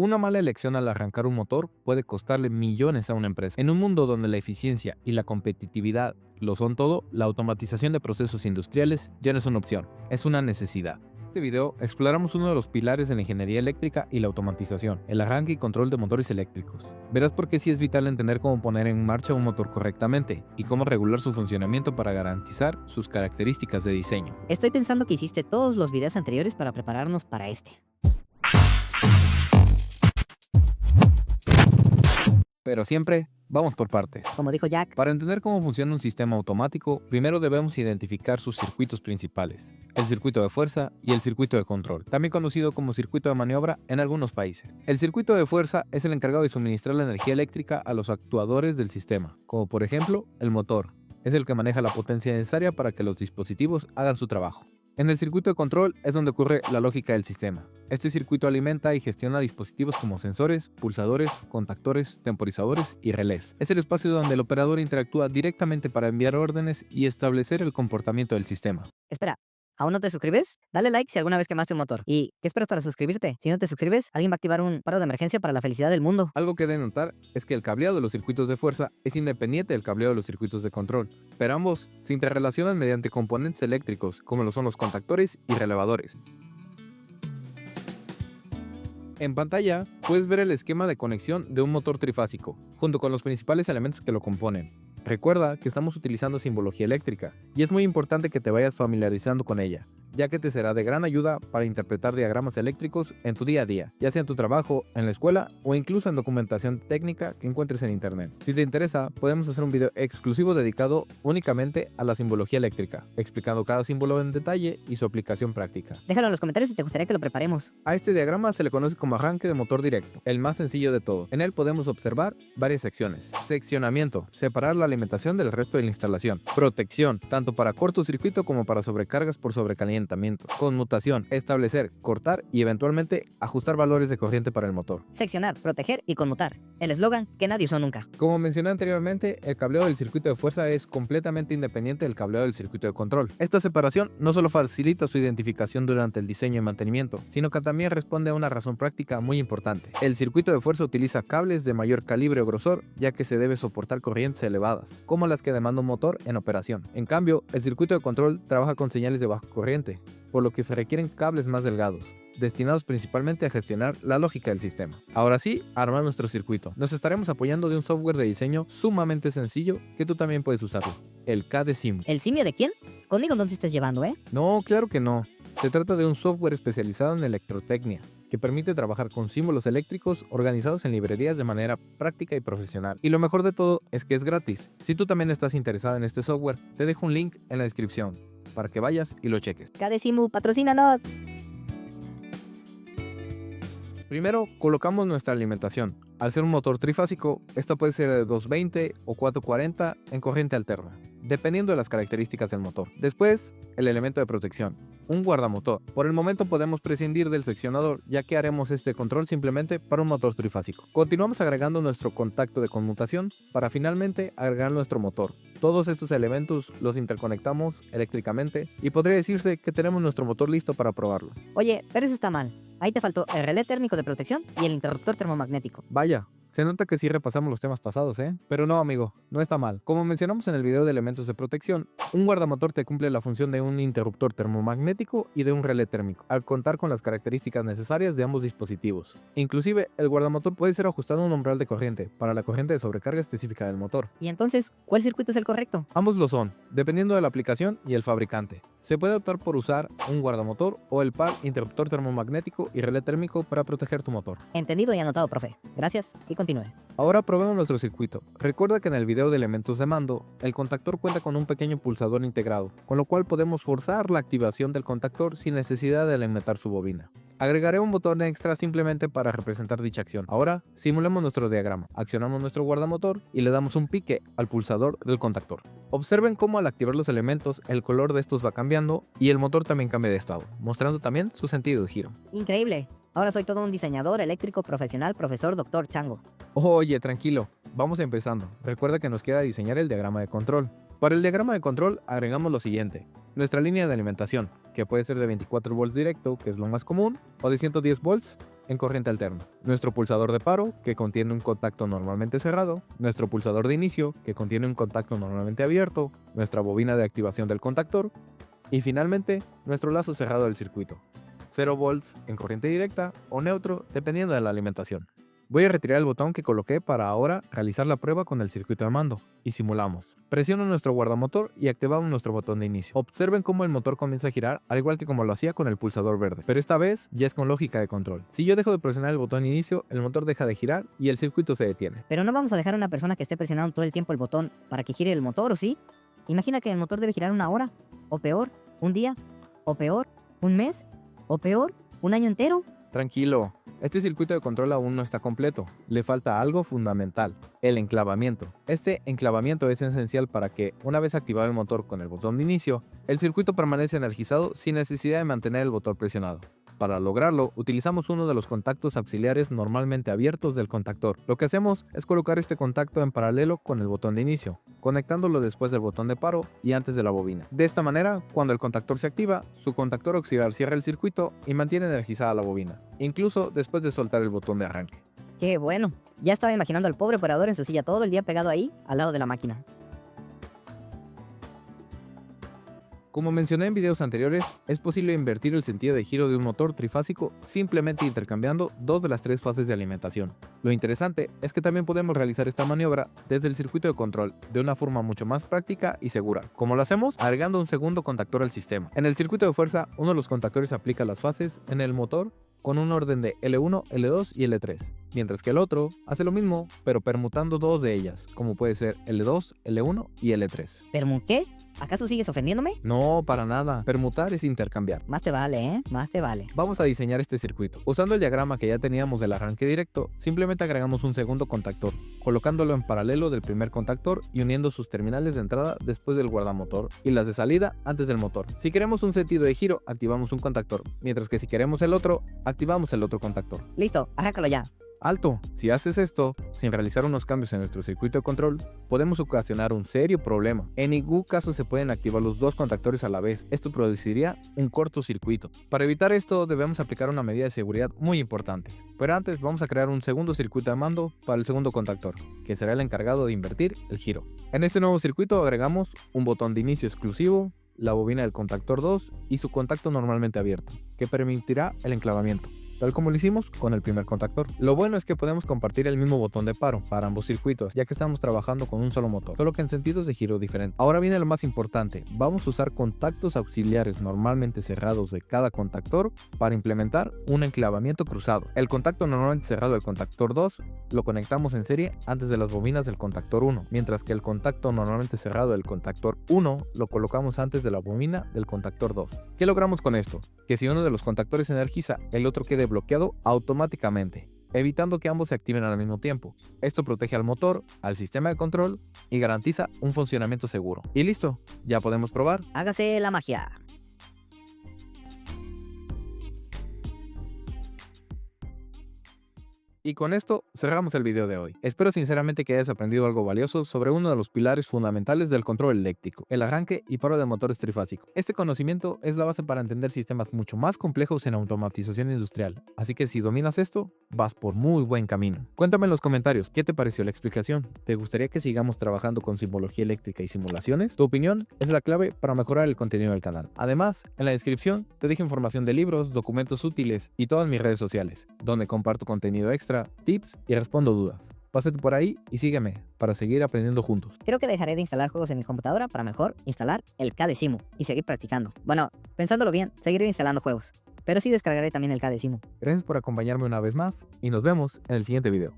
Una mala elección al arrancar un motor puede costarle millones a una empresa. En un mundo donde la eficiencia y la competitividad lo son todo, la automatización de procesos industriales ya no es una opción, es una necesidad. En este video exploramos uno de los pilares de la ingeniería eléctrica y la automatización, el arranque y control de motores eléctricos. Verás por qué sí es vital entender cómo poner en marcha un motor correctamente y cómo regular su funcionamiento para garantizar sus características de diseño. Estoy pensando que hiciste todos los videos anteriores para prepararnos para este. Pero siempre vamos por partes. Como dijo Jack, Para entender cómo funciona un sistema automático, primero debemos identificar sus circuitos principales, el circuito de fuerza y el circuito de control, también conocido como circuito de maniobra en algunos países. El circuito de fuerza es el encargado de suministrar la energía eléctrica a los actuadores del sistema, como por ejemplo el motor. Es el que maneja la potencia necesaria para que los dispositivos hagan su trabajo. En el circuito de control es donde ocurre la lógica del sistema. Este circuito alimenta y gestiona dispositivos como sensores, pulsadores, contactores, temporizadores y relés. Es el espacio donde el operador interactúa directamente para enviar órdenes y establecer el comportamiento del sistema. espera, ¿aún no te suscribes? Dale like si alguna vez quemaste un motor. ¿Y qué esperas para suscribirte? Si no te suscribes, alguien va a activar un paro de emergencia para la felicidad del mundo. Algo que debe notar es que el cableado de los circuitos de fuerza es independiente del cableado de los circuitos de control, pero ambos se interrelacionan mediante componentes eléctricos, como lo son los contactores y relevadores. En pantalla puedes ver el esquema de conexión de un motor trifásico, junto con los principales elementos que lo componen. Recuerda que estamos utilizando simbología eléctrica, y es muy importante que te vayas familiarizando con ella, ya que te será de gran ayuda para interpretar diagramas eléctricos en tu día a día, ya sea en tu trabajo, en la escuela o incluso en documentación técnica que encuentres en internet. Si te interesa, podemos hacer un video exclusivo dedicado únicamente a la simbología eléctrica, explicando cada símbolo en detalle y su aplicación práctica. Déjalo en los comentarios si te gustaría que lo preparemos. A este diagrama se le conoce como arranque de motor directo, el más sencillo de todo. En él podemos observar varias secciones. Seccionamiento, separar la alimentación del resto de la instalación. Protección, tanto para cortocircuito como para sobrecargas por sobrecalentamiento. Conmutación, establecer, cortar y eventualmente ajustar valores de corriente para el motor. Seccionar, proteger y conmutar. El eslogan que nadie usó nunca. Como mencioné anteriormente, el cableado del circuito de fuerza es completamente independiente del cableado del circuito de control. Esta separación no solo facilita su identificación durante el diseño y mantenimiento, sino que también responde a una razón práctica muy importante. El circuito de fuerza utiliza cables de mayor calibre o grosor, ya que se debe soportar corrientes elevadas, como las que demanda un motor en operación. En cambio, el circuito de control trabaja con señales de baja corriente, por lo que se requieren cables más delgados, destinados principalmente a gestionar la lógica del sistema. Ahora sí, armar nuestro circuito. Nos estaremos apoyando de un software de diseño sumamente sencillo que tú también puedes usarlo, el KDSIM. ¿El simio de quién? Conmigo no te estés llevando, ¿eh? No, claro que no. Se trata de un software especializado en electrotecnia, que permite trabajar con símbolos eléctricos organizados en librerías de manera práctica y profesional. Y lo mejor de todo es que es gratis. Si tú también estás interesado en este software, te dejo un link en la descripción para que vayas y lo cheques. KDSIMU, patrocínanos. Primero, colocamos nuestra alimentación. Al ser un motor trifásico, esta puede ser de 220 o 440 en corriente alterna, dependiendo de las características del motor. Después, el elemento de protección, un guardamotor. Por el momento podemos prescindir del seccionador, ya que haremos este control simplemente para un motor trifásico. Continuamos agregando nuestro contacto de conmutación para finalmente agregar nuestro motor. Todos estos elementos los interconectamos eléctricamente y podría decirse que tenemos nuestro motor listo para probarlo. Oye, pero eso está mal. Ahí te faltó el relé térmico de protección y el interruptor termomagnético. Vaya, se nota que sí repasamos los temas pasados, ¿eh? Pero no, amigo, no está mal. Como mencionamos en el video de elementos de protección, un guardamotor te cumple la función de un interruptor termomagnético y de un relé térmico, al contar con las características necesarias de ambos dispositivos. Inclusive, el guardamotor puede ser ajustado a un umbral de corriente, para la corriente de sobrecarga específica del motor. Y entonces, ¿cuál circuito es el correcto? Ambos lo son, dependiendo de la aplicación y el fabricante. Se puede optar por usar un guardamotor o el par interruptor termomagnético y relé térmico para proteger tu motor. Entendido y anotado, profe. Gracias y continúe. Ahora probemos nuestro circuito. Recuerda que en el video de elementos de mando, el contactor cuenta con un pequeño pulsador integrado, con lo cual podemos forzar la activación del contactor sin necesidad de alimentar su bobina. Agregaré un botón extra simplemente para representar dicha acción. Ahora, simulemos nuestro diagrama. Accionamos nuestro guardamotor y le damos un pique al pulsador del contactor. Observen cómo al activar los elementos, el color de estos va cambiando y el motor también cambia de estado, mostrando también su sentido de giro. Increíble. Ahora soy todo un diseñador eléctrico profesional, profesor, doctor Chango. Oye, tranquilo, vamos empezando. Recuerda que nos queda diseñar el diagrama de control. Para el diagrama de control agregamos lo siguiente: nuestra línea de alimentación, que puede ser de 24 volts directo, que es lo más común, o de 110 volts en corriente alterna. Nuestro pulsador de paro, que contiene un contacto normalmente cerrado. Nuestro pulsador de inicio, que contiene un contacto normalmente abierto. Nuestra bobina de activación del contactor. Y finalmente, nuestro lazo cerrado del circuito. 0 volts en corriente directa o neutro, dependiendo de la alimentación. Voy a retirar el botón que coloqué para ahora realizar la prueba con el circuito de mando, y simulamos. Presiono nuestro guardamotor y activamos nuestro botón de inicio. Observen cómo el motor comienza a girar, al igual que como lo hacía con el pulsador verde, pero esta vez ya es con lógica de control. Si yo dejo de presionar el botón de inicio, el motor deja de girar y el circuito se detiene. Pero no vamos a dejar a una persona que esté presionando todo el tiempo el botón para que gire el motor, ¿o sí? Imagina que el motor debe girar una hora, o peor, un día, o peor, un mes, o peor, un año entero. Tranquilo, este circuito de control aún no está completo, le falta algo fundamental, el enclavamiento. Este enclavamiento es esencial para que, una vez activado el motor con el botón de inicio, el circuito permanece energizado sin necesidad de mantener el botón presionado. Para lograrlo, utilizamos uno de los contactos auxiliares normalmente abiertos del contactor. Lo que hacemos es colocar este contacto en paralelo con el botón de inicio, conectándolo después del botón de paro y antes de la bobina. De esta manera, cuando el contactor se activa, su contactor auxiliar cierra el circuito y mantiene energizada la bobina, incluso después de soltar el botón de arranque. ¡Qué bueno! Ya estaba imaginando al pobre operador en su silla todo el día pegado ahí, al lado de la máquina. Como mencioné en videos anteriores, es posible invertir el sentido de giro de un motor trifásico simplemente intercambiando dos de las tres fases de alimentación. Lo interesante es que también podemos realizar esta maniobra desde el circuito de control de una forma mucho más práctica y segura. ¿Cómo lo hacemos? Agregando un segundo contactor al sistema. En el circuito de fuerza, uno de los contactores aplica las fases en el motor con un orden de L1, L2 y L3, mientras que el otro hace lo mismo, pero permutando dos de ellas, como puede ser L2, L1 y L3. ¿Permu qué? ¿Acaso sigues ofendiéndome? No, para nada. Permutar es intercambiar. Más te vale, ¿eh? Más te vale. Vamos a diseñar este circuito. Usando el diagrama que ya teníamos del arranque directo, simplemente agregamos un segundo contactor, colocándolo en paralelo del primer contactor y uniendo sus terminales de entrada después del guardamotor y las de salida antes del motor. Si queremos un sentido de giro, activamos un contactor, mientras que si queremos el otro, activamos el otro contactor. Listo, arráncalo ya. ¡Alto! Si haces esto, sin realizar unos cambios en nuestro circuito de control, podemos ocasionar un serio problema. En ningún caso se pueden activar los dos contactores a la vez, esto produciría un cortocircuito. Para evitar esto, debemos aplicar una medida de seguridad muy importante. Pero antes vamos a crear un segundo circuito de mando para el segundo contactor, que será el encargado de invertir el giro. En este nuevo circuito agregamos un botón de inicio exclusivo, la bobina del contactor 2 y su contacto normalmente abierto, que permitirá el enclavamiento, tal como lo hicimos con el primer contactor. Lo bueno es que podemos compartir el mismo botón de paro para ambos circuitos, ya que estamos trabajando con un solo motor, solo que en sentidos de giro diferentes. Ahora viene lo más importante, vamos a usar contactos auxiliares normalmente cerrados de cada contactor para implementar un enclavamiento cruzado. El contacto normalmente cerrado del contactor 2 lo conectamos en serie antes de las bobinas del contactor 1, mientras que el contacto normalmente cerrado del contactor 1 lo colocamos antes de la bobina del contactor 2. ¿Qué logramos con esto? Que si uno de los contactores se energiza, el otro quede bloqueado automáticamente, evitando que ambos se activen al mismo tiempo. Esto protege al motor, al sistema de control y garantiza un funcionamiento seguro. Y listo, ya podemos probar. Hágase la magia. Y con esto cerramos el video de hoy. Espero sinceramente que hayas aprendido algo valioso sobre uno de los pilares fundamentales del control eléctrico, el arranque y paro de motores trifásicos. Este conocimiento es la base para entender sistemas mucho más complejos en automatización industrial, así que si dominas esto, vas por muy buen camino. Cuéntame en los comentarios qué te pareció la explicación. ¿Te gustaría que sigamos trabajando con simbología eléctrica y simulaciones? Tu opinión es la clave para mejorar el contenido del canal. Además, en la descripción te dejo información de libros, documentos útiles y todas mis redes sociales, donde comparto contenido extra, tips y respondo dudas. Pásate por ahí y sígueme para seguir aprendiendo juntos. Creo que dejaré de instalar juegos en mi computadora para mejor instalar el KDeCimo y seguir practicando. Bueno, pensándolo bien, seguiré instalando juegos, pero sí descargaré también el KDeCimo. Gracias por acompañarme una vez más y nos vemos en el siguiente video.